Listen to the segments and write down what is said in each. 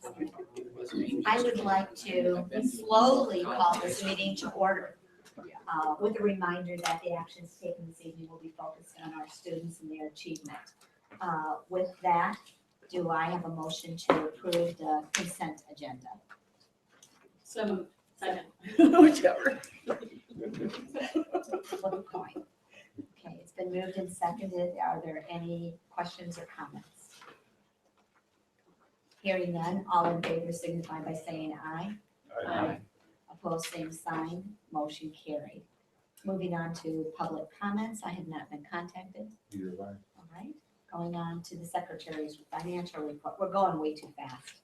I would like to slowly call this meeting to order with a reminder that the actions taken this evening will be focused on our students and their achievement. With that, do I have a motion to approve the consent agenda? So, second, whichever. Flip a coin. Okay, it's been moved and seconded. Are there any questions or comments? Hearing none, all in favor signify by saying aye. Aye. Opposed, same sign, motion carried. Moving on to public comments, I have not been contacted. Either way. All right, going on to the secretary's financial report. We're going way too fast.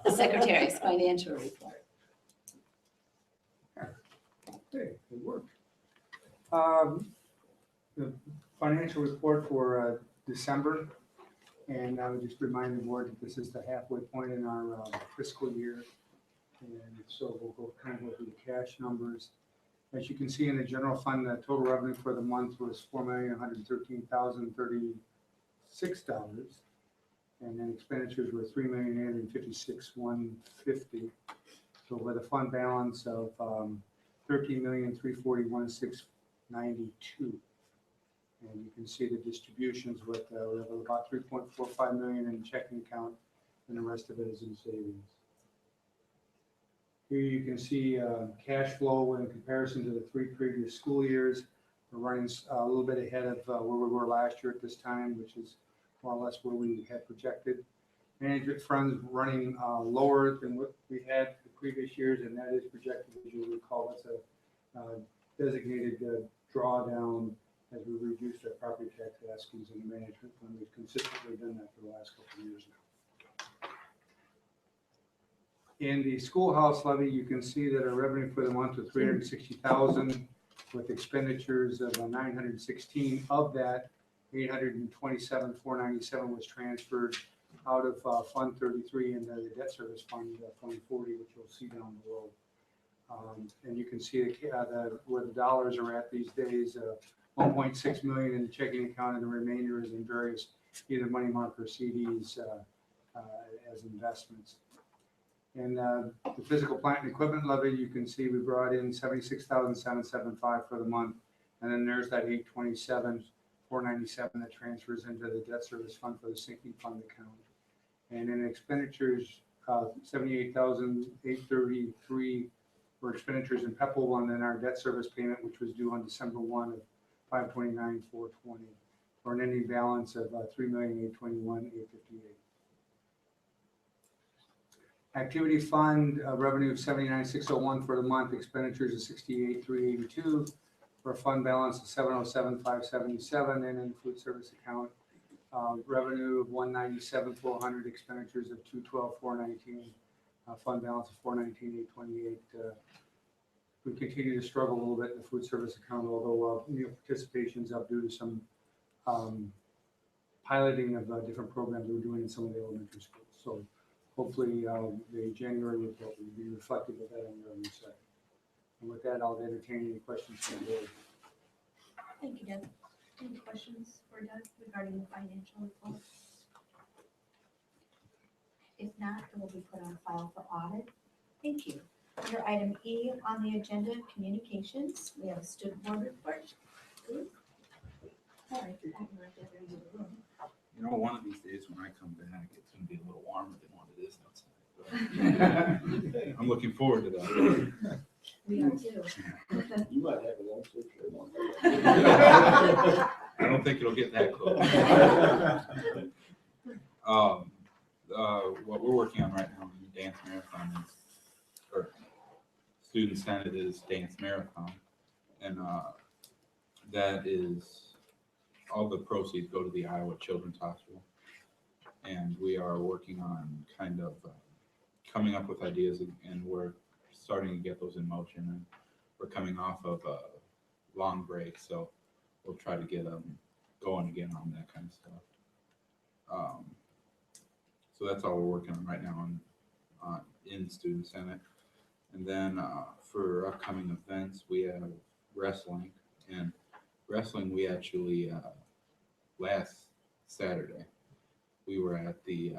The secretary's financial report. Okay, good work. The financial report for December, and I would just remind the board that this is the halfway point in our fiscal year. And so we'll go kind of over the cash numbers. As you can see in the general fund, the total revenue for the month was $4,113,036. And then expenditures were $3,856,150. So with a fund balance of $13,341,692. And you can see the distributions with we have about $3.45 million in the checking account, and the rest of it is in savings. Here you can see cash flow in comparison to the 3 previous school years. We're running a little bit ahead of where we were last year at this time, which is more or less where we had projected. Management funds running lower than what we had the previous years, and that is projected, as you recall, that's a designated drawdown as we reduced our property tax askings in the management fund. We've consistently done that for the last couple of years now. In the schoolhouse levy, you can see that our revenue for the month was $360,000 with expenditures of $916. Of that, $827,497 was transferred out of Fund 33 into the debt service fund, Fund 40, which you'll see down below. And you can see where the dollars are at these days. 1.6 million in the checking account, and the remainder is in various either money market or CDs as investments. And the physical plant and equipment levy, you can see we brought in $76,775 for the month, and then there's that $827,497 that transfers into the debt service fund for the sinking fund account. And in expenditures, $78,833 for expenditures in PEPL, and then our debt service payment, which was due on December 1 of $529,420, for an ending balance of $3,821,858. Activity fund revenue of $79,601 for the month, expenditures of $68,382 for a fund balance of $707,577, and in the food service account revenue of $197,400, expenditures of $212,419, fund balance of $419,828. We continue to struggle a little bit in the food service account, although participation's up due to some piloting of different programs we're doing in some of the elementary schools. So hopefully the January report will be reflective of that on the revenue side. And with that, I'll entertain any questions from the board. Thank you, Doug. Any questions for Doug regarding the financial report? If not, it will be put on file for audit. Thank you. Under item E on the agenda, communications, we have a student board report. Sorry, I can write that into the room. You know, one of these days when I come back, it's going to be a little warmer than what it is outside. I'm looking forward to that. We are too. You might have a long switch. I don't think it'll get that close. What we're working on right now in the dance marathon is, or student senate is dance marathon, and that is all the proceeds go to the Iowa Children's Hospital, and we are working on kind of coming up with ideas, and we're starting to get those in motion, and we're coming off of a long break, so we'll try to get them going again on that kind of stuff. So that's all we're working on right now in Student Senate. And then for upcoming events, we have wrestling. And wrestling, we actually, last Saturday, we were at the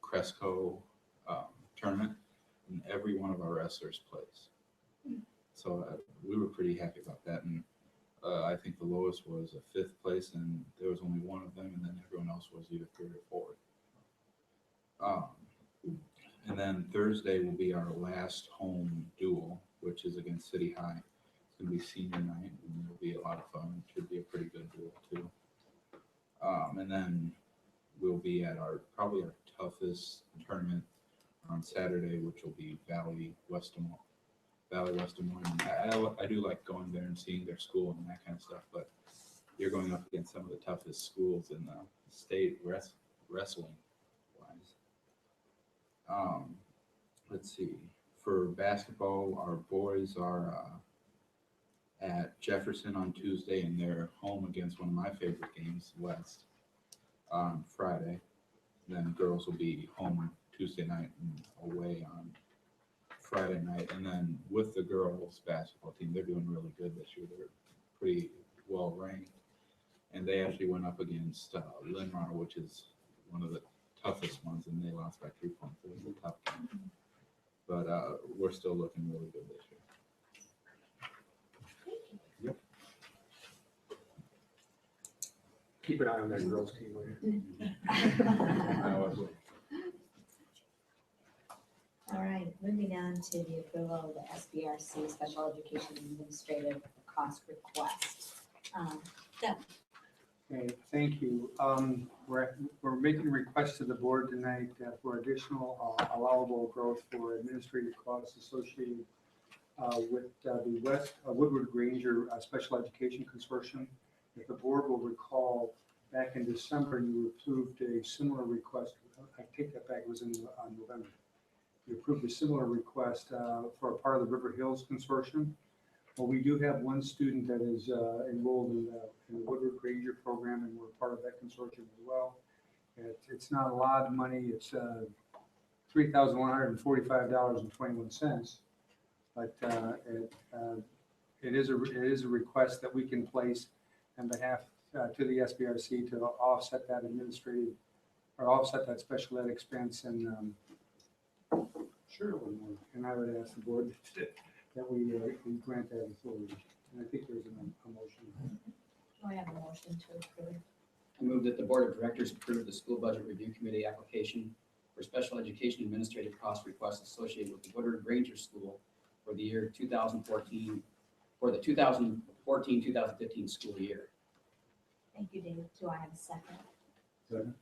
Cresco tournament, and every one of our wrestlers plays. So we were pretty happy about that, and I think the lowest was a 5th place, and there was only one of them, and then everyone else was either 3rd or 4th. And then Thursday will be our last home duel, which is against City High. It's going to be senior night, and it'll be a lot of fun. It should be a pretty good duel too. And then we'll be at probably our toughest tournament on Saturday, which will be Valley West Des Moines. And I do like going there and seeing their school and that kind of stuff, but you're going up against some of the toughest schools in the state wrestling wise. Let's see. For basketball, our boys are at Jefferson on Tuesday, and they're home against one of my favorite games, West, on Friday. Then girls will be home Tuesday night and away on Friday night. And then with the girls basketball team, they're doing really good this year. They're pretty well ranked. And they actually went up against Linmar, which is one of the toughest ones, and they lost by 3 points. It was a tough game. But we're still looking really good this year. Yep. Keep an eye on that girls team later. All right, moving on to the approval of the SBRC Special Education Administrative Cost Request. Deb. Okay, thank you. We're making a request to the board tonight for additional allowable growth for administrative costs associated with the Woodward Granger Special Education Consortium. If the board will recall, back in December, you approved a similar request. I take that back, it was on November. You approved a similar request for a part of the River Hills Consortium. Well, we do have one student that is enrolled in the Woodward Granger program, and we're part of that consortium as well. It's not a lot of money. It's $3,145.21, but it is a request that we can place on behalf to the SBRC to offset that administrative or offset that special ed expense. And sure, and I would ask the board that we grant that authority. And I think there's a motion. Do I have a motion to approve? I move that the Board of Directors approve the School Budget Review Committee application for special education administrative cost requests associated with the Woodward Granger School for the year 2014, for the 2014-2015 school year. Thank you, Dave. Do I have a second? Second.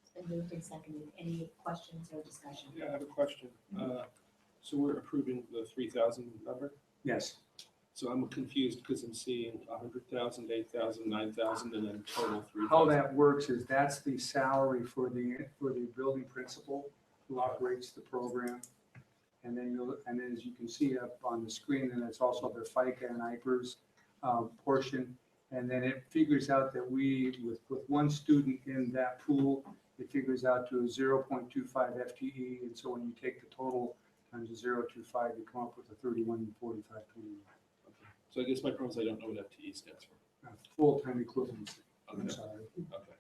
It's been moved and seconded. Any questions or discussion? Yeah, I have a question. So we're approving the 3,000 number? Yes. So I'm confused because I'm seeing 100,000, 8,000, 9,000, and then total 3,000. How that works is that's the salary for the building principal who operates the program. And then as you can see up on the screen, and it's also their FICA and IPERS portion. And then it figures out that with one student in that pool, it figures out to a 0.25 FTE. And so when you take the total times the 0.25, you come up with a 31.4521. So I guess my problem is I don't know what FTE stands for. Full-time equivalency. I'm Okay. sorry. Okay.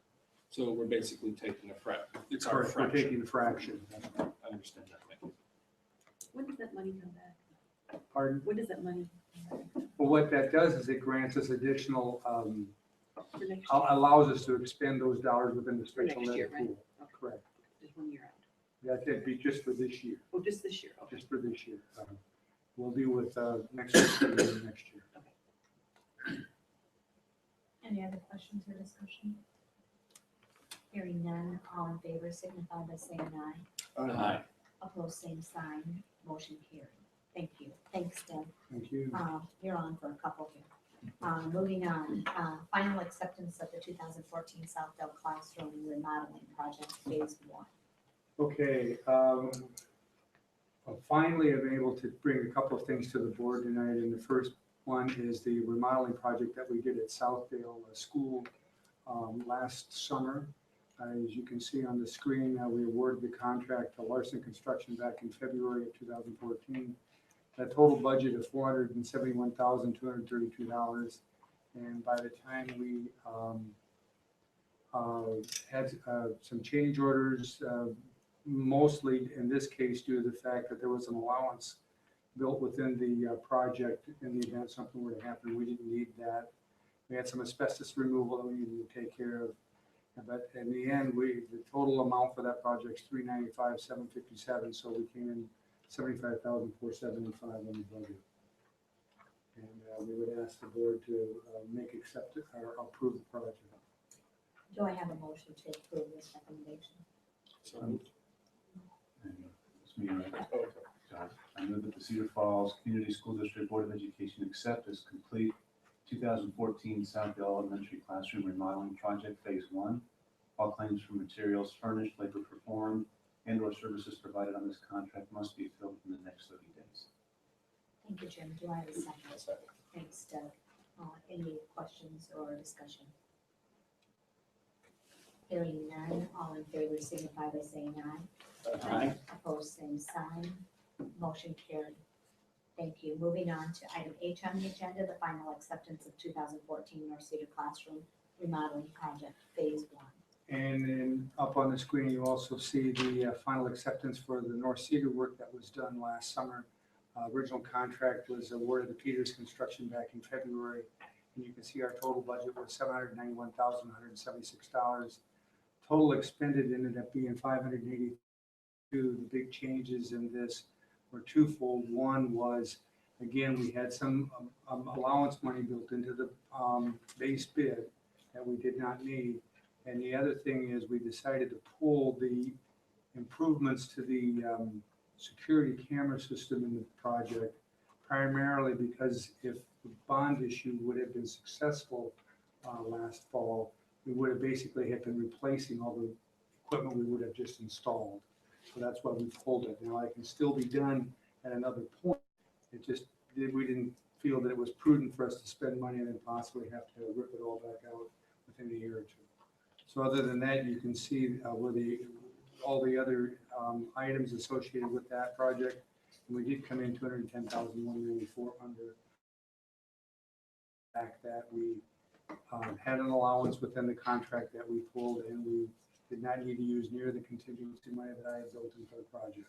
So we're basically taking a It's correct. We're taking a fraction. I understand that. Thank you. When does that money come back? Pardon? When does that money come back Well, what that does is it grants us additional, for next year? allows us to expend those dollars within the special next ed year, right? pool. Okay. Correct. Just 1 year out. That'd be just for this year, Oh, just this year, okay. just for this year. We'll deal with next year next year. Any other questions or discussion? Hearing none, all in favor signify by saying aye. Aye. Opposed, same sign. Motion carried. Thank you. Thanks, Deb. Thank you. You're on for a couple here. Moving on, final acceptance of the 2014 Southdale Classroom Remodeling Project Phase 1. Okay, finally, I'm able to bring a couple of things to the board tonight, and the first one is the remodeling project that we did at Southdale School last summer. As you can see on the screen, we awarded the contract to Larson Construction back in February of 2014. A total budget of $471,232, and by the time we had some change orders, mostly in this case due to the fact that there was an allowance built within the project in the event something were to happen. We didn't need that. We had some asbestos removal that we needed to take care of. But in the end, the total amount for that project is $395,757, so we came in $75,475 on the budget. And we would ask the board to accept it or approve the project. Do I have a motion to approve this recommendation? So moved. It's me, right? I move that the Cedar Falls Community School District Board of Education accept as complete 2014 Southdale Elementary Classroom Remodeling Project Phase 1. All claims for materials furnished, labor performed, and/or services provided on this contract must be filled in the next 30 days. Thank you, Jim. Do I have a second? Thanks, Doug. Any questions or discussion? Hearing none, all in favor signify by saying aye. Aye. Opposed, same sign. Motion carried. Thank you. Moving on to item H on the agenda, the final acceptance of 2014 North Cedar Classroom Remodeling Project Phase 1. And then up on the screen, you also see the final acceptance for the North Cedar work that was done last summer. Original contract was awarded to Peters Construction back in February. And you can see our total budget was $791,176. Total expended ended up being $582. The big changes in this were twofold. One was, again, we had some allowance money built into the base bid that we did not need. And the other thing is we decided to pull the improvements to the security camera system in the project, primarily because if the bond issue would have been successful last fall, we would have basically had been replacing all the equipment we would have just installed. So that's why we pulled it. Now, it can still be done at another point. It just, we didn't feel that it was prudent for us to spend money and then possibly have to rip it all back out within a year or two. So other than that, you can see where all the other items associated with that project. And we did come in $210,194 under. The fact that we had an allowance within the contract that we pulled, and we did not need to use near the contingency money that I had built into the project.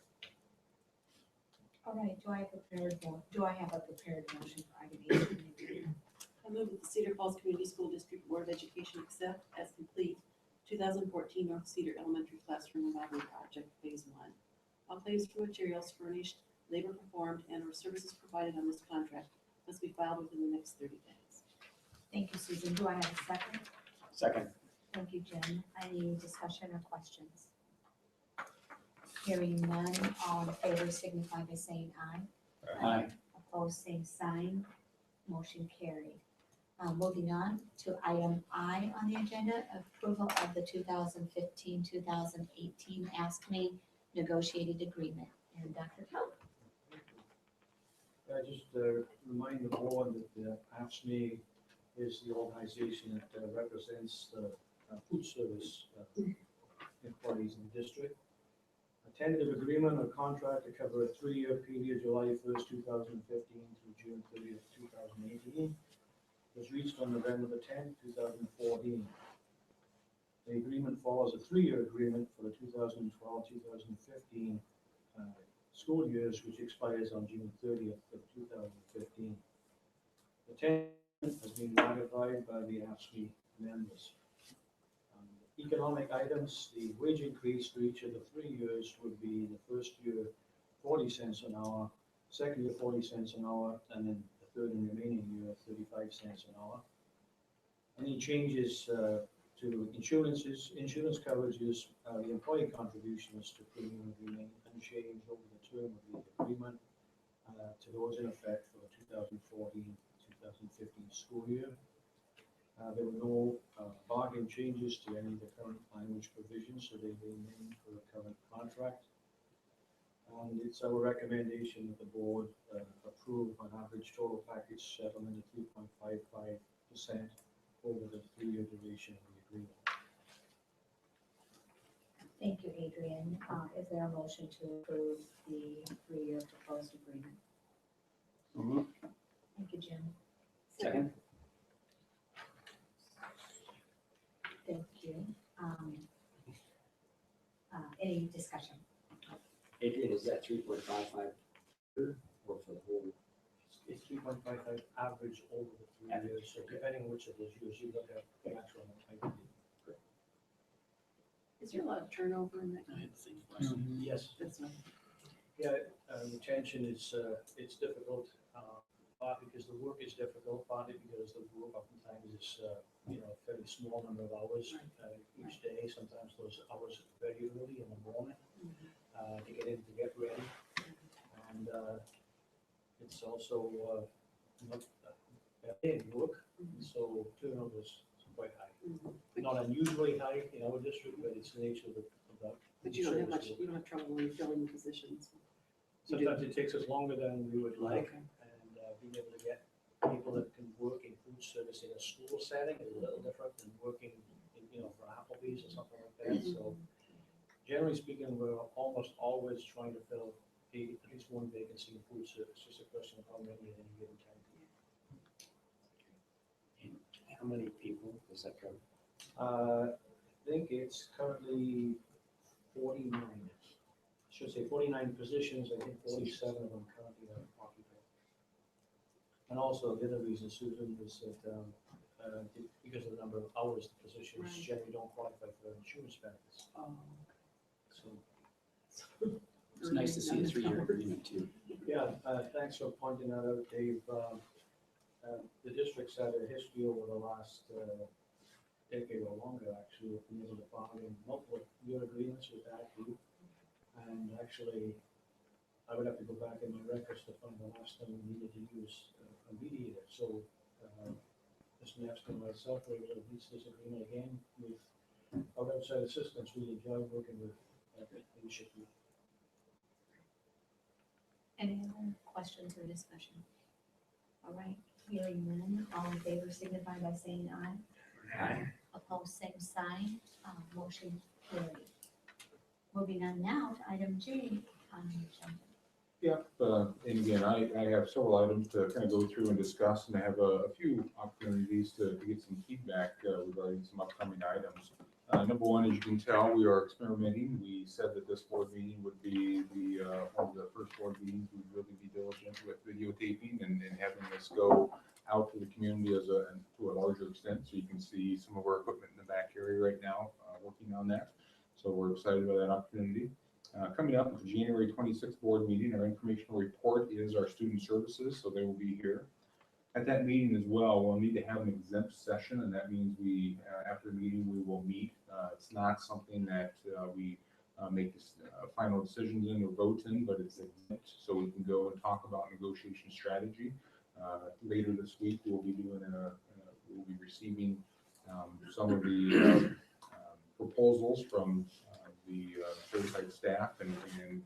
All right, do I have a prepared motion for item H? I move that the Cedar Falls Community School District Board of Education accept as complete 2014 North Cedar Elementary Classroom Remodeling Project Phase 1. All claims for materials furnished, labor performed, and/or services provided on this contract must be filed within the next 30 days. Thank you, Susan. Do I have a second? Second. Thank you, Jim. Any discussion or questions? Hearing none, all in favor signify by saying aye. Aye. Opposed, same sign. Motion carried. Moving on to item I on the agenda, approval of the 2015-2018 ASCME negotiated agreement. And Dr. Kelp. I just remind the board that the AFSCME is the organization that represents the food service employees in the district. A tentative agreement or contract to cover a 3-year period, July 1st, 2015 through June 30th, 2018, was reached on November the 10th, 2014. The agreement follows a 3-year agreement for the 2012-2015 school years, which expires on June 30th of 2015. The tentative has been ratified by the AFSCME members. Economic items, the wage increase for each of the 3 years would be the first year 40 cents an hour, second year 40 cents an hour, and then the third and remaining year 35 cents an hour. Any changes to insurance coverages, the employee contributions to premium will remain unchanged over the term of the agreement to those in effect for the 2014-2015 school year. There were no bargain changes to any of the current language provisions, so they remain for the current contract. And it's our recommendation that the board approve an average total package settlement of 3.55% over the 3-year duration of the agreement. Thank you, Adrian. Is there a motion to approve the 3-year proposed agreement? Thank you, Jim. Second. Thank you. Any discussion? that 3.55 or for the whole? It's 3.55 average over the 3 years, so depending on which of those years you look at, the actual amount. Is there a lot of turnover in that? I had the same question. Yes. That's not. Yeah, retention is, it's difficult, partly because the work is difficult, partly because the work oftentimes is, a fairly small number of hours each day. Sometimes those hours are very early in the morning to get in, to get ready. And it's also not paid work, so turnover is quite high. Not unusually high in our district, but it's the nature of that. But you don't have much, you don't have trouble when you're filling positions. Sometimes it takes us longer than we would like, Okay. and being able to get people that can work in food service in a school setting is a little different than working, for Applebee's or something like that. So generally speaking, we're almost always trying to fill at least one vacancy in food service, just a question of how many at any given time. How many people does that cover? I think it's currently 49. I should say 49 positions. I think 47 of them currently are occupied. And also the other reason, Susan, is that because of the number of hours the positions Right. generally don't qualify for insurance benefits. So It's nice to see a 3-year agreement too. yeah, thanks for pointing that out, Dave. The district's had a history over the last decade or longer, actually, of being able to bargain multiple year agreements with that group. And actually, I would have to go back in my records to find the last time we needed to use a mediator. So, Mr. Nevsky and myself were able to reach this agreement again with our outside assistants. We enjoy working with leadership group. Any other questions or discussion? All right, hearing none, all in favor signify by saying aye. Aye. Opposed, same sign, motion carried. Moving on now to item G on the agenda. Yep, and again, I have several items to kind of go through and discuss, and I have a few opportunities to get some feedback regarding some upcoming items. Number one, as you can tell, we are experimenting. We said that this board meeting would be one of the first board meetings we'd really be diligent with videotaping and having this go out to the community to a larger extent, so you can see some of our equipment in the back area right now, working on that. So we're excited about that opportunity. Coming up at the January 26th board meeting, our informational report is our student services, so they will be here. At that meeting as well, we'll need to have an exempt session, and that means after the meeting, we will meet. It's not something that we make final decisions in or vote in, but it's exempt, so we can go and talk about negotiation strategy. Later this week, we'll be receiving some of the proposals from the certified staff, and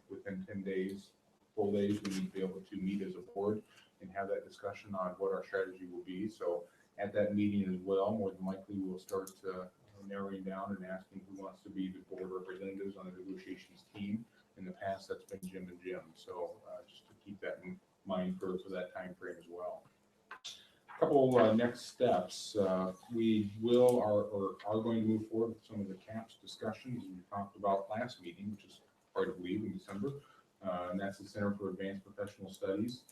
within 10 days, full days, we need to be able to meet as a board and have that discussion on what our strategy will be. So at that meeting as well, more than likely, we'll start narrowing down and asking who wants to be the board representatives on the negotiations team. In the past, that's been Jim and Jim. So just to keep that in mind for that time frame as well. A couple next steps. We are going to move forward with some of the CAPS discussions we talked about last meeting, which is hard to believe, in December. And that's the Center for Advanced Professional Studies.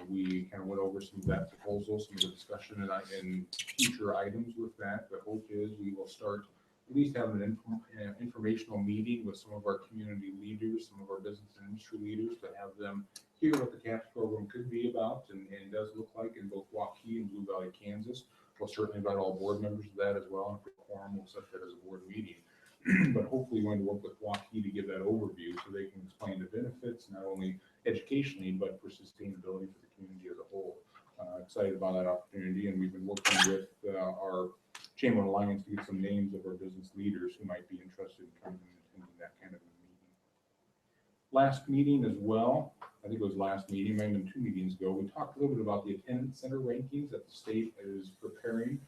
We kind of went over some of that proposal, some of the discussion and future items with that. The hope is we will start at least having an informational meeting with some of our community leaders, some of our business and industry leaders, to have them hear what the CAPS program could be about and does look like in both Waukee and Blue Valley, Kansas. We'll certainly invite all board members to that as well. And for quorum, we'll set that as a board meeting. But hopefully we're going to work with Waukee to give that overview so they can explain the benefits, not only educationally, but for sustainability for the community as a whole. Excited about that opportunity, and we've been working with our Chamber Alliance to get some names of our business leaders who might be interested in coming and attending that kind of a meeting. Last meeting as well, I think it was last meeting, maybe 2 meetings ago, we talked a little bit about the attendance center rankings that the state is preparing.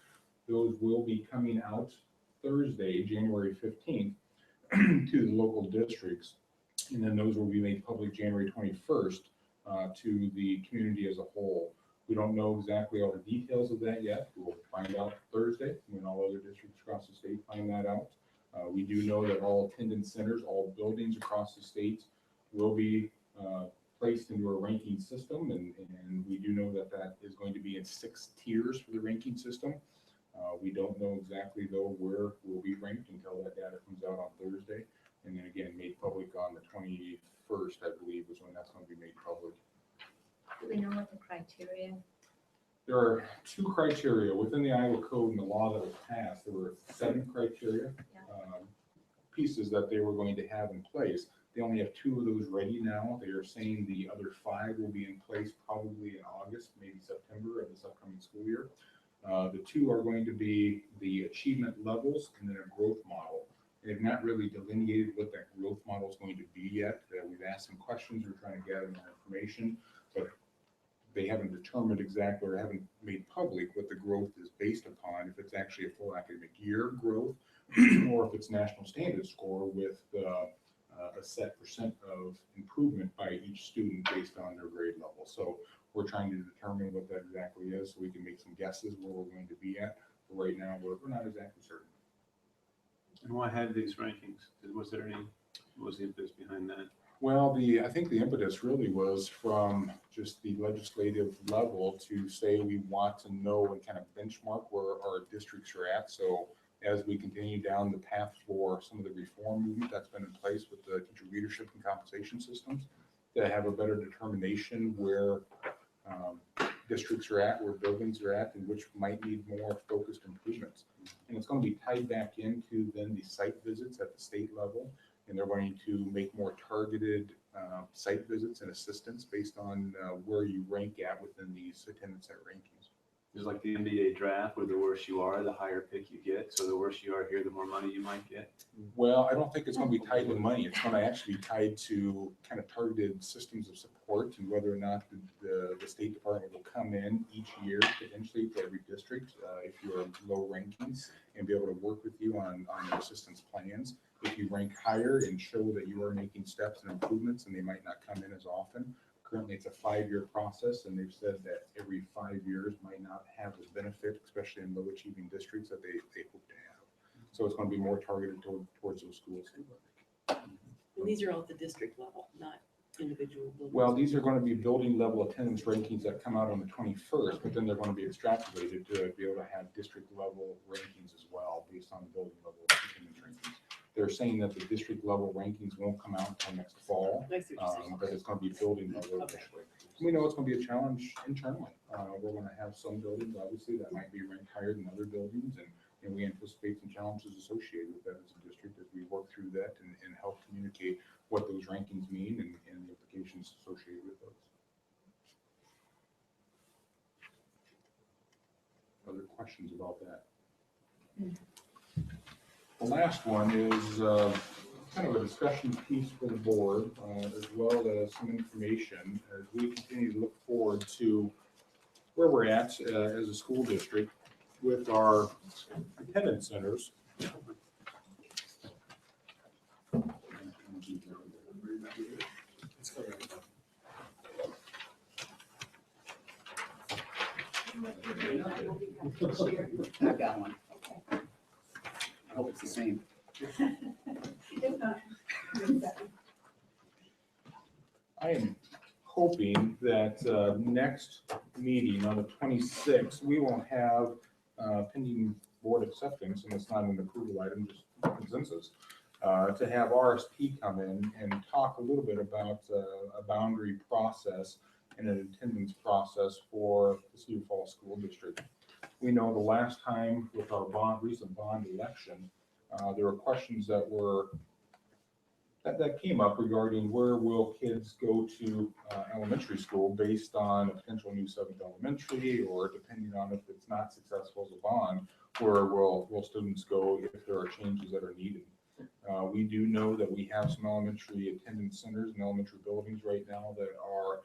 Those will be coming out Thursday, January 15th, to the local districts. And then those will be made public January 21st to the community as a whole. We don't know exactly all the details of that yet. We'll find out Thursday when all other districts across the state find that out. We do know that all attendance centers, all buildings across the state will be placed into a ranking system, and we do know that that is going to be in 6 tiers for the ranking system. We don't know exactly though where we'll be ranked until that data comes out on Thursday, and then again made public on the 21st, I believe, is when that's going to be made public. Do we know what the criteria? There are 2 criteria within the Iowa code and the law that was passed. There were 7 criteria pieces that they were going to have in place. They only have 2 of those ready now. They are saying the other 5 will be in place probably in August, maybe September of this upcoming school year. The 2 are going to be the achievement levels and then a growth model. They've not really delineated what that growth model is going to be yet. We've asked some questions, we're trying to gather more information, but they haven't determined exactly or haven't made public what the growth is based upon, if it's actually a full academic year growth or if it's national standard score with a set percent of improvement by each student based on their grade level. So we're trying to determine what that exactly is so we can make some guesses where we're going to be at. But right now, we're not exactly certain. And why have these rankings? Was there any, what was the impetus behind that? Well, I think the impetus really was from just the legislative level to say we want to know and kind of benchmark where our districts are at. So as we continue down the path for some of the reform movement that's been in place with the teacher leadership and compensation systems, to have a better determination where districts are at, where buildings are at, and which might need more focused improvements. And it's going to be tied back into then the site visits at the state level, and they're going to make more targeted site visits and assistance based on where you rank at within these attendance at rankings. It's like the NBA draft, where the worse you are, the higher pick you get. So the worse you are here, the more money you might get. Well, I don't think it's going to be tied to money. It's going to actually be tied to kind of targeted systems of support and whether or not the State Department will come in each year potentially for every district if you're low rankings and be able to work with you on your assistance plans. If you rank higher and show that you are making steps and improvements, and they might not come in as often. Currently, it's a 5-year process, and they've said that every 5 years might not have the benefit, especially in low achieving districts, that they hope to have. So it's going to be more targeted towards those schools. And these are all at the district level, not individual buildings. Well, these are going to be building level attendance rankings that come out on the 21st, but then they're going to be extrapolated to be able to have district level rankings as well based on the building level attendance rankings. They're saying that the district level rankings won't come out until next fall, but it's going to be building level officially. We know it's going to be a challenge internally. We're going to have some buildings, obviously, that might be ranked higher than other buildings, and we anticipate some challenges associated with that as a district as we work through that and help communicate what those rankings mean and the implications associated with those. Other questions about that? The last one is kind of a discussion piece for the board, as well as some information as we continue to look forward to where we're at as a school district with our attendance centers. I've got one. I hope it's the same. I am hoping that next meeting on the 26th, we won't have pending board acceptance, and it's not an approval item, just consensus, to have RSP come in and talk a little bit about a boundary process and an attendance process for the Cedar Falls School District. We know the last time with our recent bond election, there were questions that came up regarding where will kids go to elementary school based on a potential new 7th elementary, or depending on if it's not successful as a bond, where will students go if there are changes that are needed. We do know that we have some elementary attendance centers and elementary buildings right now that are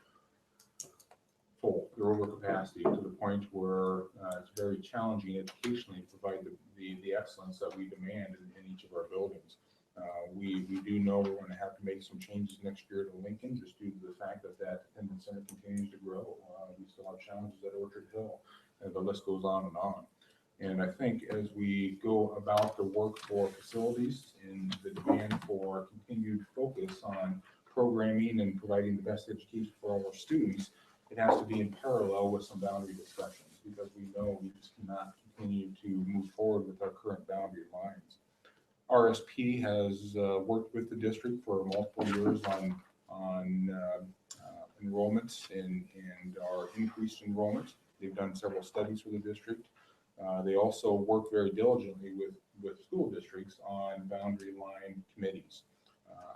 full, they're over capacity to the point where it's very challenging educationally to provide the excellence that we demand in each of our buildings. We do know we're going to have to make some changes next year to Lincoln just due to the fact that attendance center continues to grow. We still have challenges at Orchard Hill, and the list goes on and on. And I think as we go about the work for facilities and the demand for continued focus on programming and providing the best education for all our students, it has to be in parallel with some boundary discussions, because we know we just cannot continue to move forward with our current boundary lines. RSP has worked with the district for multiple years on enrollments and our increased enrollment. They've done several studies for the district. They also work very diligently with school districts on boundary line committees.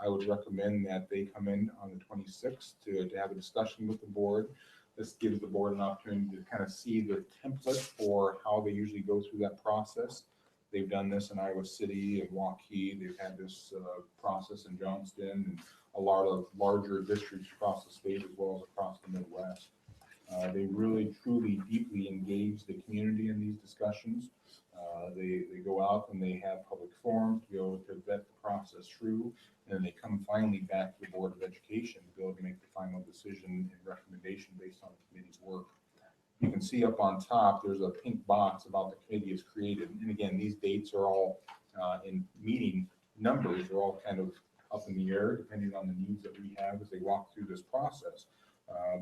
I would recommend that they come in on the 26th to have a discussion with the board. This gives the board an opportunity to kind of see the template for how they usually go through that process. They've done this in Iowa City and Waukee. They've had this process in Johnston and a lot of larger districts across the state as well as across the Midwest. They really, truly, deeply engage the community in these discussions. They go out and they have public forums to be able to vet the process through, and then they come finally back to the Board of Education to be able to make the final decision and recommendation based on the committee's work. You can see up on top, there's a pink box about the committee is created. And again, these dates are all in meeting numbers are all kind of up in the air depending on the needs that we have as they walk through this process.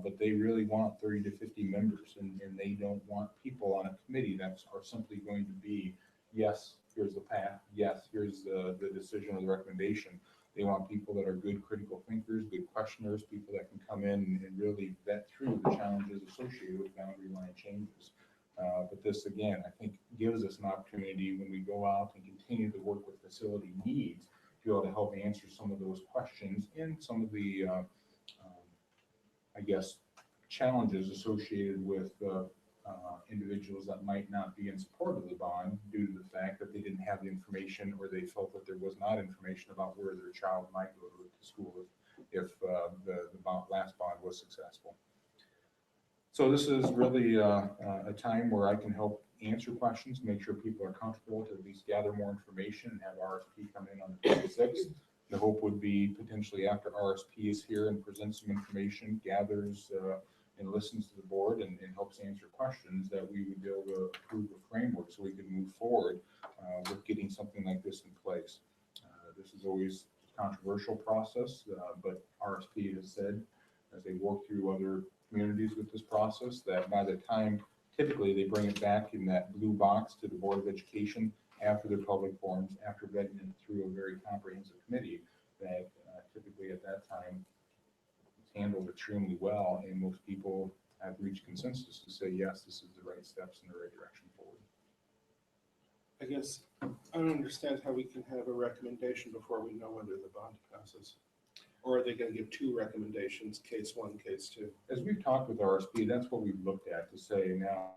But they really want 30 to 50 members, and they don't want people on a committee that are simply going to be, yes, here's the path, yes, here's the decision or the recommendation. They want people that are good critical thinkers, good questioners, people that can come in and really vet through the challenges associated with boundary line changes. But this, again, I think gives us an opportunity when we go out and continue to work with facility needs to be able to help answer some of those questions and some of the I guess, challenges associated with individuals that might not be in support of the bond due to the fact that they didn't have the information or they felt that there was not information about where their child might go to school if the last bond was successful. So this is really a time where I can help answer questions, make sure people are comfortable to at least gather more information and have RSP come in on the 26th. The hope would be potentially after RSP is here and presents some information, gathers and listens to the board and helps answer questions, that we would be able to approve a framework so we can move forward with getting something like this in place. This is always a controversial process, but RSP has said, as they work through other communities with this process, that by the time typically they bring it back in that blue box to the Board of Education after their public forums, after vetting it through a very comprehensive committee, that typically at that time it's handled extremely well, and most people have reached consensus to say, yes, this is the right steps in the right direction forward. I guess I don't understand how we can have a recommendation before we know whether the bond passes. Or are they going to give two recommendations, case one, case two? As we've talked with RSP, that's what we've looked at to say now,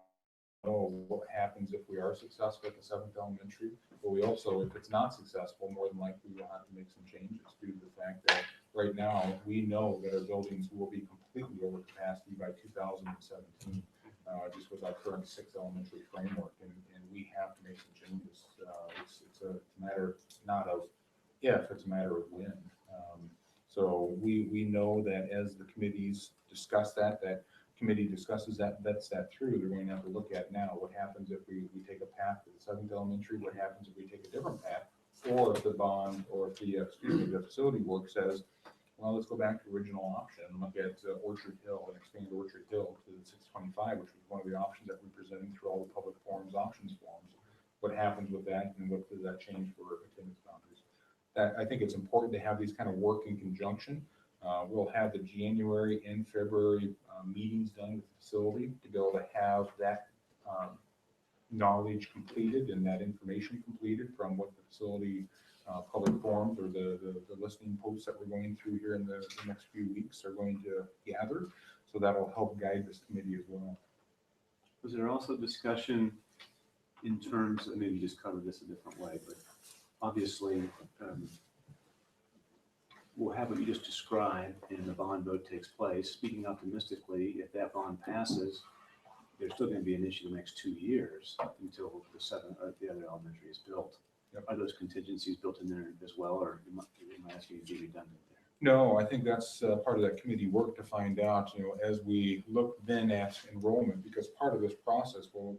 what happens if we are successful at the 7th elementary, but we also, if it's not successful, more than likely we'll have to make some changes due to the fact that right now we know that our buildings will be completely over capacity by 2017, just with our current 6th elementary framework, and we have to make some changes. It's a matter not of if, it's a matter of when. So we know that as the committees discuss that committee discusses that, vets that through, they're going to have to look at now what happens if we take a path to the 7th elementary, what happens if we take a different path, or if the bond, or if the facility work says, well, let's go back to original option and look at Orchard Hill and expand Orchard Hill to the 625, which was one of the options that we presented through all the public forums, options forums. What happens with that, and what does that change for attendance boundaries? That, I think it's important to have these kind of work in conjunction. We'll have the January and February meetings done with the facility to be able to have that knowledge completed and that information completed from what the facility public forums or the listening posts that we're going through here in the next few weeks are going to gather. So that'll help guide this committee as well. Was there also discussion in terms, and maybe you just covered this a different way, but obviously we'll have what you just described and the bond vote takes place. Speaking optimistically, if that bond passes, there's still going to be an issue the next 2 years until the 7th or the other elementary is built. Yep. Are those contingencies built in there as well, or am I asking you to be redundant there? No, I think that's part of that committee work to find out, as we look then at enrollment, because part of this process will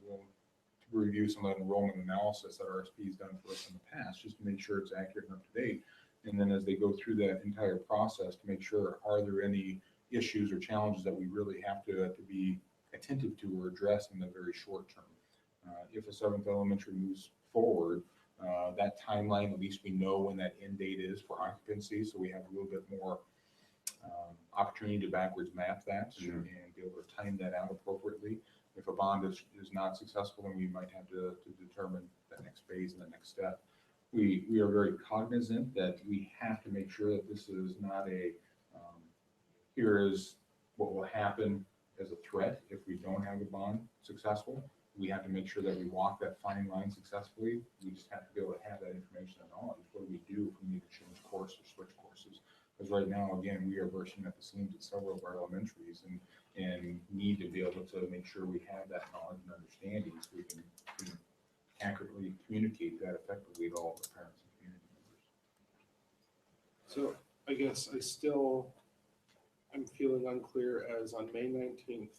review some of that enrollment analysis that RSP has done for us in the past, just to make sure it's accurate and up to date. And then as they go through that entire process to make sure, are there any issues or challenges that we really have to be attentive to or address in the very short term. If a seventh elementary moves forward, that timeline, at least we know when that end date is for occupancy, so we have a little bit more opportunity to backwards map that and be able to time that out appropriately. If a bond is not successful, then we might have to determine the next phase and the next step. We are very cognizant that we have to make sure that this is not a, here is what will happen as a threat if we don't have a bond successful. We have to make sure that we walk that fine line successfully. We just have to be able to have that information and knowledge. What do we do if we need to change course or switch courses? Because right now, again, we are bursting at the seams at several of our elementaries and need to be able to make sure we have that knowledge and understanding so we can accurately communicate that effectively to all of the parents and community members. So I guess I'm feeling unclear as on May 19th,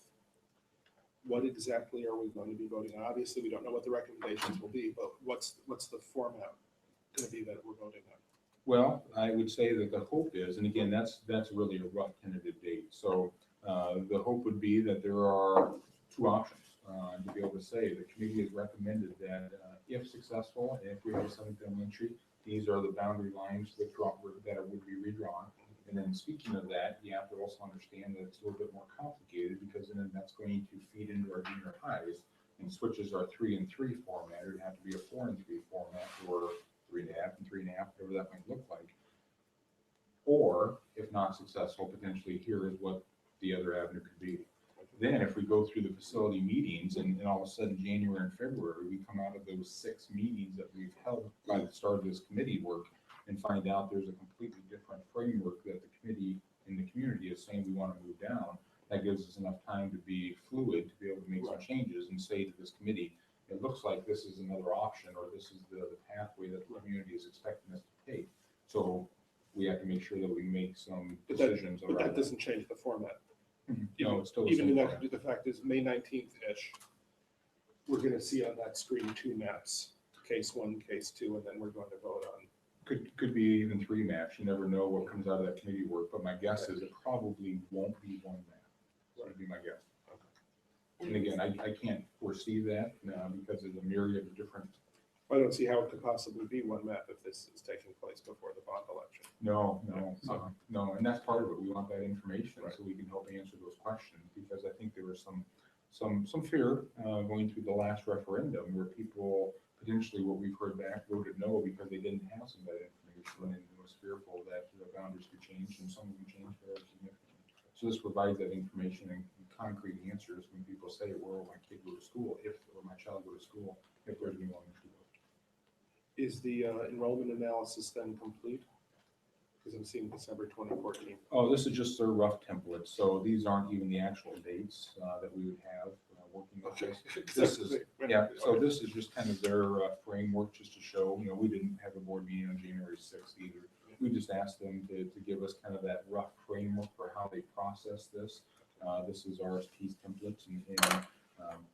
what exactly are we going to be voting on? Obviously, we don't know what the recommendations will be, but what's the format going to be that we're voting on? Well, I would say that the hope is, and again, that's really a rough tentative date. So the hope would be that there are two options to be able to say the committee has recommended that if successful, and if we have a seventh elementary, these are the boundary lines that would be redrawn. And then speaking of that, you have to also understand that it's a little bit more complicated because then that's going to feed into our junior highs and switches our 3 and 3 format. It would have to be a 4 and 3 format or 3.5 and 3.5, whatever that might look like. Or if not successful, potentially here is what the other avenue could be. Then if we go through the facility meetings and all of a sudden January and February, we come out of those 6 meetings that we've held by the start of this committee work and find out there's a completely different framework that the committee and the community is saying we want to move down, that gives us enough time to be fluid, to be able to make some changes and say to this committee, it looks like this is another option, or this is the pathway that the community is expecting us to take. So we have to make sure that we make some decisions. But that doesn't change the format. No, it's still the Even same that, format. the fact is May 19th-ish, we're going to see on that screen 2 maps, case 1, case 2, and then we're going to vote on. Could be even 3 maps. You never know what comes out of that committee work, but my guess is it probably won't be 1 map. That would be my guess. And again, I can't foresee that because there's a myriad of different. I don't see how it could possibly be 1 map if this is taking place before the bond election. No, and that's part of it. We want that information so we can help answer those questions because I think there was some fear going through the last referendum where people potentially, what we've heard back, voted no because they didn't have some of that information and was fearful that the boundaries could change and some of them changed very significantly. So this provides that information and concrete answers when people say, where will my kid go to school or my child go to school if there's new elementary. Is the enrollment analysis then complete? Because I'm seeing December 2014. Oh, this is just their rough template. So these aren't even the actual dates that we would have working with this. This is, so this is just kind of their framework just to show, we didn't have a board meeting on January 6th either. We just asked them to give us kind of that rough framework for how they process this. This is RSP's templates and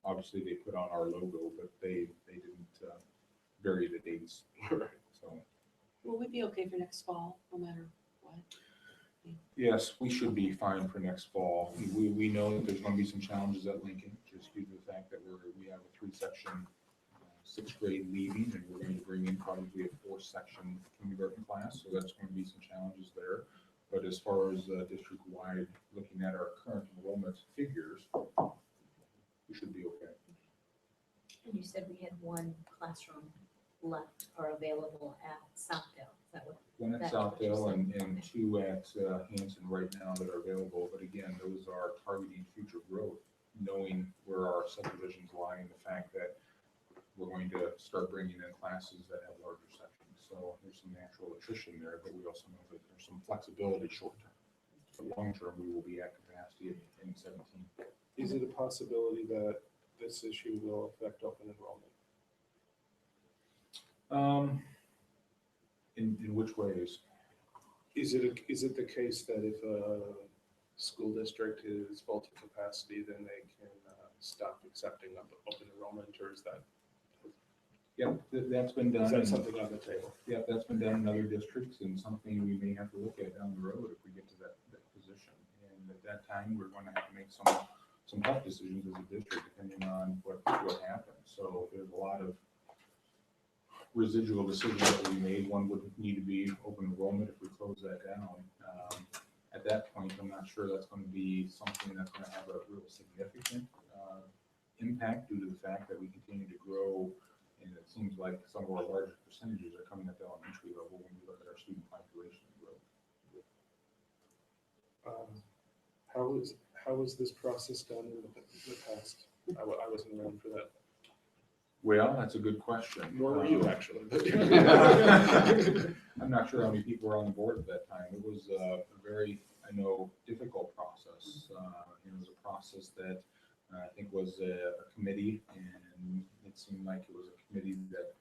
obviously they put on our logo, but they didn't vary the dates. So. Will we be okay for next fall, no matter what? Yes, we should be fine for next fall. We know that there's going to be some challenges at Lincoln, just due to the fact that we have a 3-section 6th grade leaving, and we're going to bring in probably a 4-section kindergarten class, so that's going to be some challenges there. But as far as district-wide, looking at our current enrollment figures, we should be okay. And you said we had 1 classroom left or available at Southdale. Is that what? 1 at That's what you're Southdale saying. and 2 at Hanson right now that are available. But again, those are targeting future growth, knowing where our subdivisions lie and the fact that we're going to start bringing in classes that have larger sections. So there's some natural attrition there, but we also know that there's some flexibility short term. But long term, we will be at capacity in 17. Is it a possibility that this issue will affect open enrollment? In which ways? Is it the case that if a school district is full to capacity, then they can stop accepting open enrollment, or is that? Yep, that's been done. Is that and- something on the table? Yep, that's been done in other districts and something we may have to look at down the road if we get to that position. And at that time, we're gonna have to make some tough decisions as a district depending on what happens. So there's a lot of residual decisions that we made. One would need to be open enrollment if we close that down. At that point, I'm not sure that's gonna be something that's gonna have a real significant impact due to the fact that we continue to grow. And it seems like some of our larger percentages are coming at the elementary level when we look at our student population growth. How was this process done in the past? I wasn't around for that. Well, that's a good question. Nor were you, actually. I'm not sure how many people were on the board at that time. It was a very, I know, difficult process. It was a process that I think was a committee, and it seemed like it was a committee that,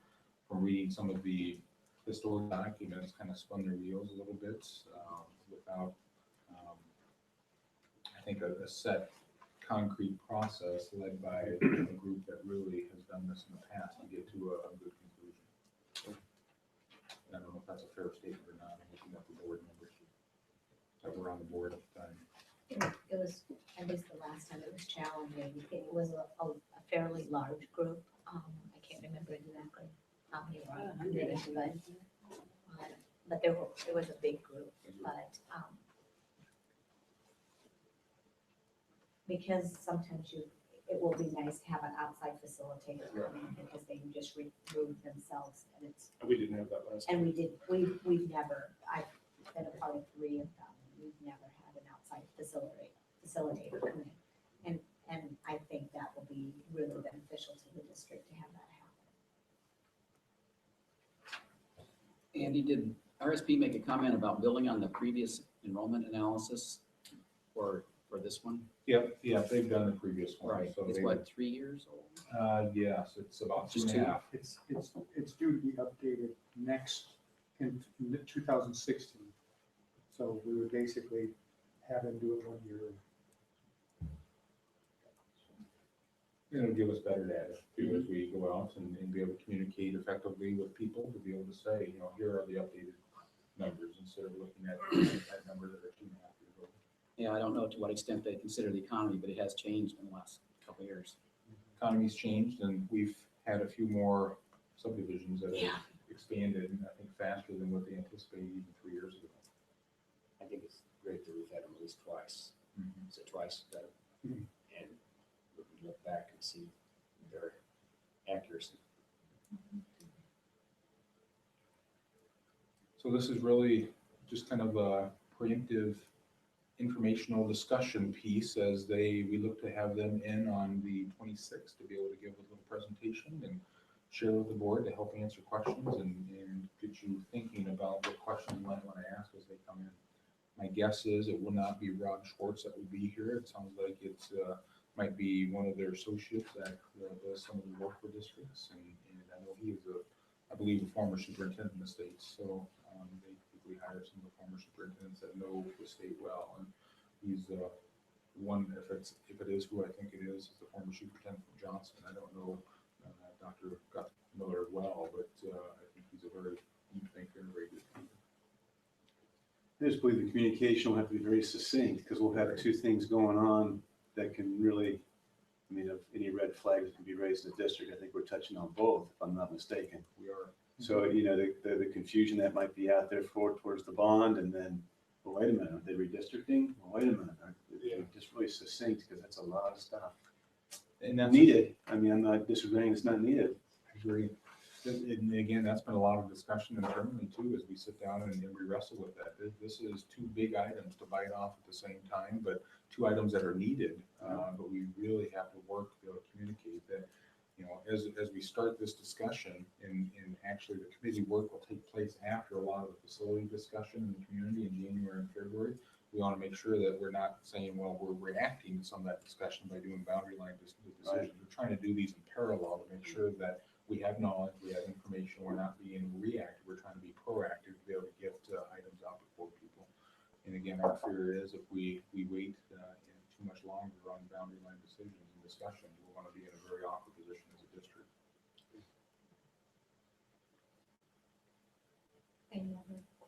from reading some of the historic documents, kind of spun their wheels a little bit without, I think, a set concrete process led by a group that really has done this in the past to get to a good conclusion. I don't know if that's a fair statement or not. I'm looking at the board members that were on the board at the time. It was, at least the last time, it was challenging. It was a fairly large group. I can't remember exactly how many were on it, but it was a big group. But because sometimes it will be nice to have an outside facilitator come in because they can just remove themselves, and it's. We didn't have that last time. And we've never, I've been a part of 3 of them, we've never had an outside facilitator come in. And I think that will be really beneficial to the district to have that happen. Andy, did RSP make a comment about building on the previous enrollment analysis for this one? Yep, they've done the previous one. Right, So it's they- what, 3 years old? Yes, it's about Just 2.5. It's due to be updated next, in 2016. So we would basically have them do it 1 year. It'll give us better data too as we go out and be able to communicate effectively with people to be able to say, here are the updated numbers instead of looking at numbers that are 2.5 years old. Yeah, I don't know to what extent they consider the economy, but it has changed in the last couple of years. Economy's changed and we've had a few more subdivisions that have expanded, I think, faster than what they anticipated even 3 years ago. I think it's great that we've had them at least twice. Is it twice that, Mhm. and we can look back and see their accuracy. So this is really just kind of a preemptive informational discussion piece as we look to have them in on the 26th to be able to give a little presentation and share with the board to help answer questions and get you thinking about what questions you might want to ask as they come in. My guess is it will not be Rod Schwartz that will be here. It sounds like it's might be one of their associates that does some of the work for districts, and I know he is I believe, a former superintendent in the state. So they typically hire some of the former superintendents that know the state well, and he's one. If it is who I think it is the former superintendent from Johnson. I don't know Dr. Miller well, but I think he's a very deep thinker and very good speaker. I just believe the communication will have to be very succinct because we'll have 2 things going on that can really, if any red flags can be raised in the district, I think we're touching on both, if I'm not mistaken. We are. So, the confusion that might be out there towards the bond, and then, well, wait a minute, are they redistricting? Well, wait a minute, just really succinct because that's a lot of stuff. And that's Needed. I'm not disagreeing, it's not needed. I agree. And again, that's been a lot of discussion internally too, as we sit down and we wrestle with that. This is 2 big items to bite off at the same time, but 2 items that are needed. But we really have to work to be able to communicate that, as we start this discussion, and actually the committee work will take place after a lot of the facility discussion in the community in January and February. We want to make sure that we're not saying, well, we're reacting to some of that discussion by doing boundary line decisions. Right. We're trying to do these in parallel to make sure that we have knowledge, we have information, we're not being reactive, we're trying to be proactive to be able to get items out before people. And again, our fear is if we wait too much longer on boundary line decisions and discussions, we're going to be in a very awkward position as a district.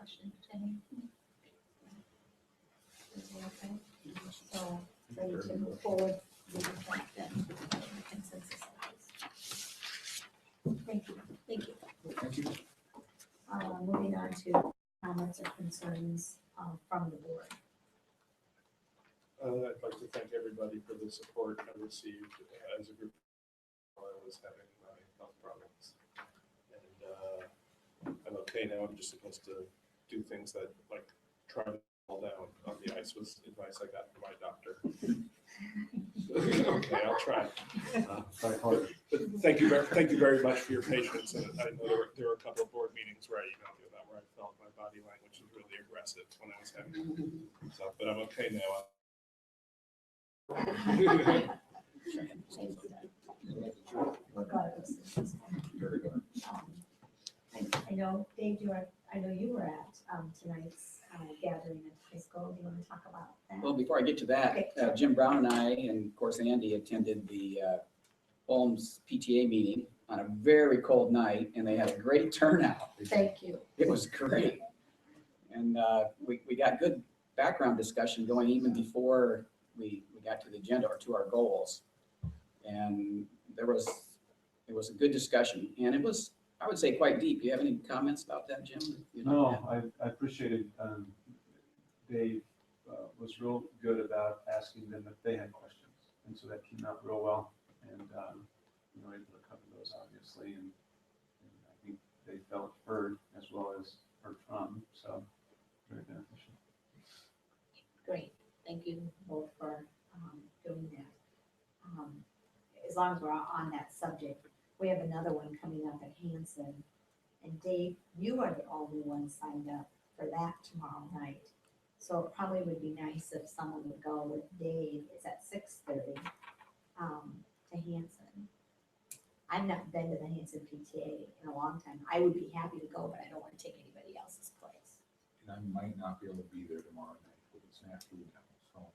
question, Jenny? Is it okay? So, ready to move forward with that then, consensus. Thank you, thank you. Thank you. Moving on to comments or concerns from the board. I'd like to thank everybody for the support I received as a group while I was having my health problems. And I'm okay now. I'm just supposed to do things that, like, try to fall down on the ice was advice I got from my doctor. Okay, I'll try. But thank you very much for your patience. And I know there were a couple of board meetings where I emailed you about where I felt my body language was really aggressive when I was having stuff, but I'm okay now. Very good. I know, Dave, I know you were at tonight's gathering at high school. Do you want to talk about that? Well, before I get to that, Okay. Jim Brown and I, and of course Andy, attended the Holmes PTA meeting on a very cold night, and they had a great turnout. Thank you. It was great. And we got good background discussion going even before we got to the agenda or to our goals. And it was a good discussion, and it was, I would say, quite deep. Do you have any comments about that, Jim? No, I appreciated, Dave was real good about asking them if they had questions. And so that came out real well. And, able to cover those obviously. And I think they felt heard as well as heard from. So very beneficial. Great. Thank you both for doing that. As long as we're on that subject, we have another one coming up at Hanson. And Dave, you are the only one signed up for that tomorrow night. So it probably would be nice if someone would go with Dave. It's at 6:30 to Hanson. I've not been to the Hanson PTA in a long time. I would be happy to go, but I don't want to take anybody else's place. And I might not be able to be there tomorrow night, but it's an afternoon now, so.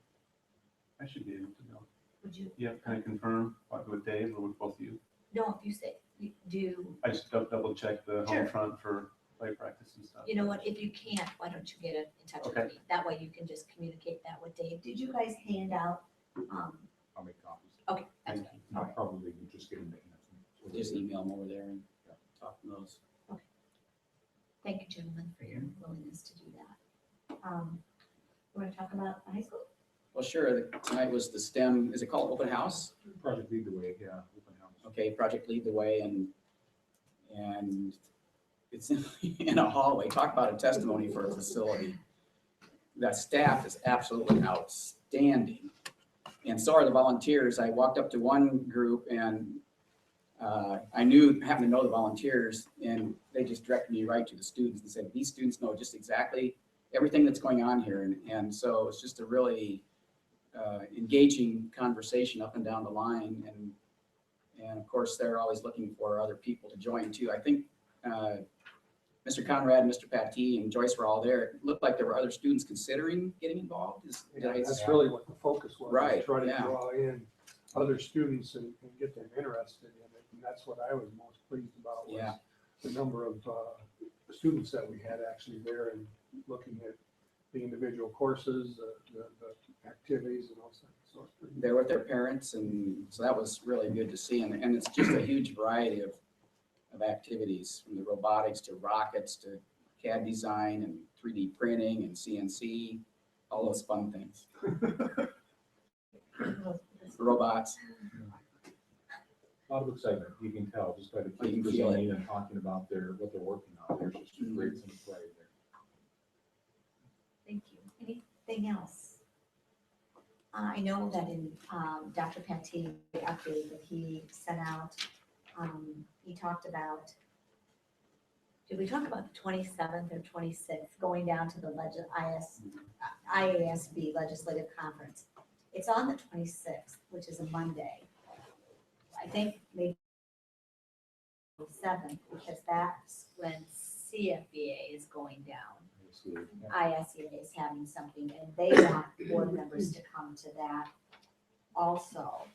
I should be able to go. Would you? Yeah, can I confirm with Dave or with both of you? No, if you say, you do, I just double check the Sure. home front for play practice and stuff. you know what, if you can't, why don't you get in touch with Okay. me? That way you can just communicate that with Dave. Did you guys hand out, I'll make copies. okay, that's Thank good. I'll All right. probably just get them to Hanson. Just email them over there and talk to those. Thank you, gentlemen, for your willingness to do that. You want to talk about the high school? Well, sure. Tonight was the STEM, is it called open house? Project Lead the Way, yeah, open house. Okay, Project Lead the Way, and it's in a hallway. Talk about a testimony for a facility. That staff is absolutely outstanding. And so are the volunteers. I walked up to one group and I happened to know the volunteers, and they just directed me right to the students and said, these students know just exactly everything that's going on here. And so it's just a really engaging conversation up and down the line. And of course, they're always looking for other people to join too. I think Mr. Conrad, Mr. Patty, and Joyce were all there. It looked like there were other students considering getting involved. That's really what the focus was. Right, Try to yeah. draw in other students and get them interested in it. And that's what I was most pleased about was Yeah. the number of students that we had actually there and looking at the individual courses, the activities and all that. So it's pretty. They're with their parents, and so that was really good to see. And it's just a huge variety of activities, from the robotics to rockets to CAD design and 3D printing and CNC, all those fun things. Robots. A lot of excitement, you can tell, just by the You can kids feel it. presenting and talking about what they're working on. There's just a great sense of pride there. Thank you. Anything else? I know that in Dr. Patty, the update that he sent out, he talked about, did we talk about the 27th or 26th, going down to the IASB Legislative Conference? It's on the 26th, which is a Monday. I think maybe 7th, because that's when CFBA is going down. ISEA is having something, and they want board members to come to that also.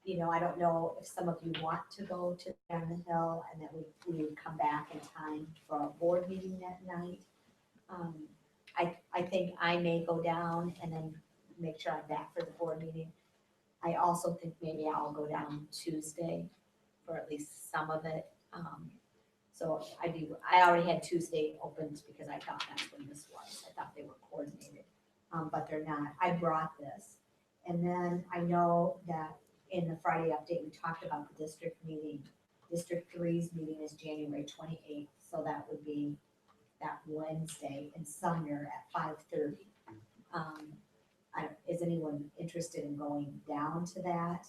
I don't know if some of you want to go to down the hill and that we would come back in time for a board meeting that night. I think I may go down and then make sure I'm back for the board meeting. I also think maybe I'll go down Tuesday for at least some of it. So I already had Tuesday opened because I thought that's when this was. I thought they were coordinated, but they're not. I brought this. And then I know that in the Friday update, we talked about the district meeting. District 3's meeting is January 28th, so that would be that Wednesday in Sumner at 5:30. Is anyone interested in going down to that?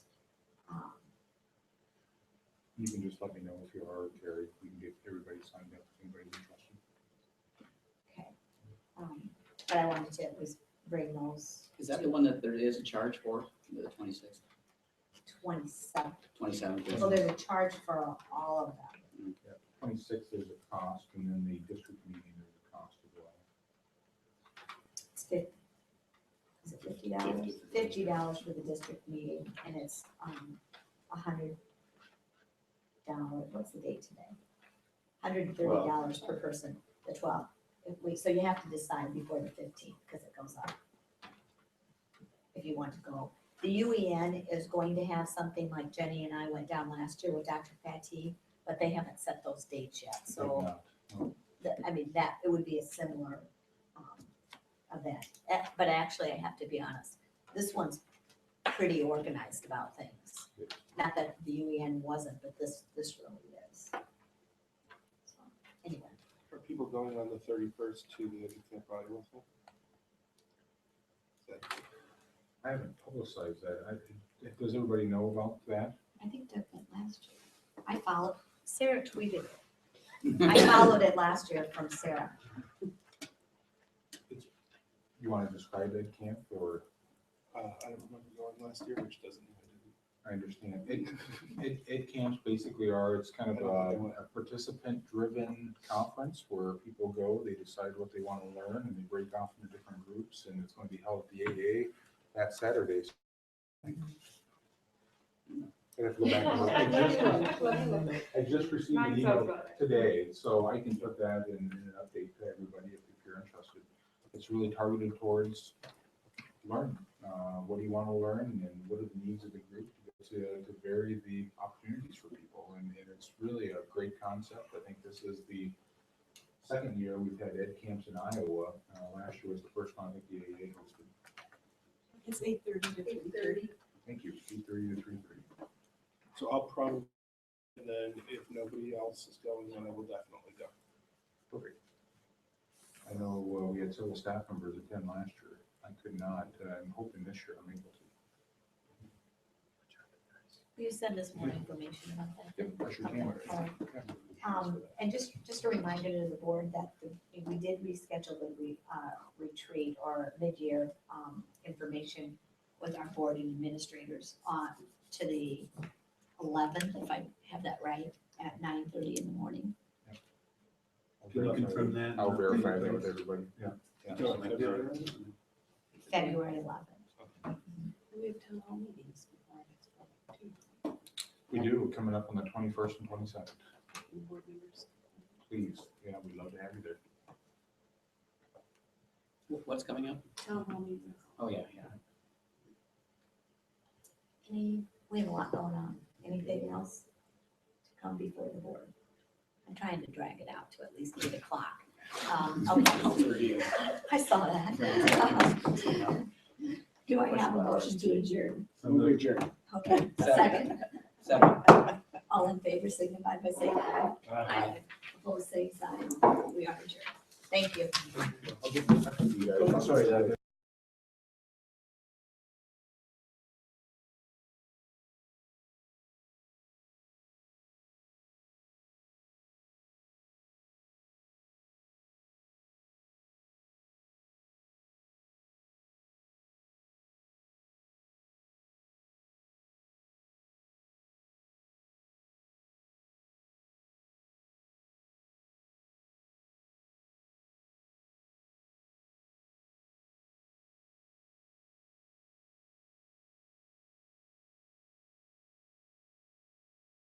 You can just let me know if you are, Terry, we can get everybody signed up, if anybody's interested. Okay. But I wanted to at least bring those. Is that the one that there is a charge for, the 26th, 27th. 27th? So there's a charge for all of them. 26th, there's a cost, and then the district meeting, there's a cost as well. It's is it $50? $50 for the district meeting, and it's $100. What's the date today? $130 per person, the 12th. So you have to decide before the 15th because it goes up. If you want to go, the UEN is going to have something like Jenny and I went down last year with Dr. Fatih, but they haven't set those dates yet. So that it would be a similar event. But actually, I have to be honest, this one's pretty organized about things. Not that the UEN wasn't, but this really is. So, anyway. Are people going on the 31st to the Camp Raleigh Russell? I haven't publicized that. Does everybody know about that? I think Doug went last year. Sarah tweeted it. I followed it last year from Sarah. You want to describe that camp, or? I don't remember going last year, which doesn't mean I understand. It camps basically it's kind of a participant-driven conference where people go, they decide what they want to learn, and they break off into different groups, and it's going to be held at the AA that Saturday. I have to go back and look. I just received an email today, so I can put that in an update to everybody if you're interested. It's really targeted towards learning. What do you want to learn, and what are the needs of the group to vary the opportunities for people? And it's really a great concept. I think this is the second year we've had ed camps in Iowa. Last year was the first one I think the AA hosted. It's 8:30 to 3:30. Thank you. 8:30 to 3:30. So I'll probably, and then if nobody else is going, then I will definitely go. Perfect. I know we had several staff members attend last year. I could not. I'm hoping this year I'm able to. Will you send us more information about that? Yep, I sure can. And just a reminder to the board that we did reschedule the retreat or mid-year information with our board and administrators to the 11th, if I have that right, at 9:30 in the morning. Can you confirm that? I'll verify that with everybody. Yeah. February 11th. We have town hall meetings before our next project too. We do, coming up on the 21st and 22nd. And board members. Please, yeah, we'd love to have you there. What's coming up? Town hall meetings. Oh, yeah. We have a lot going on. Anything else to come before the board? I'm trying to drag it out to at least 8 o'clock. Okay. I saw that. Do I have a motion to adjourn? Move adjourned. Okay, second. Second. All in favor, signify by saying aye. Aye. Opposed, same sign. We are adjourned. Thank you. I'll get in touch with you guys. Sorry,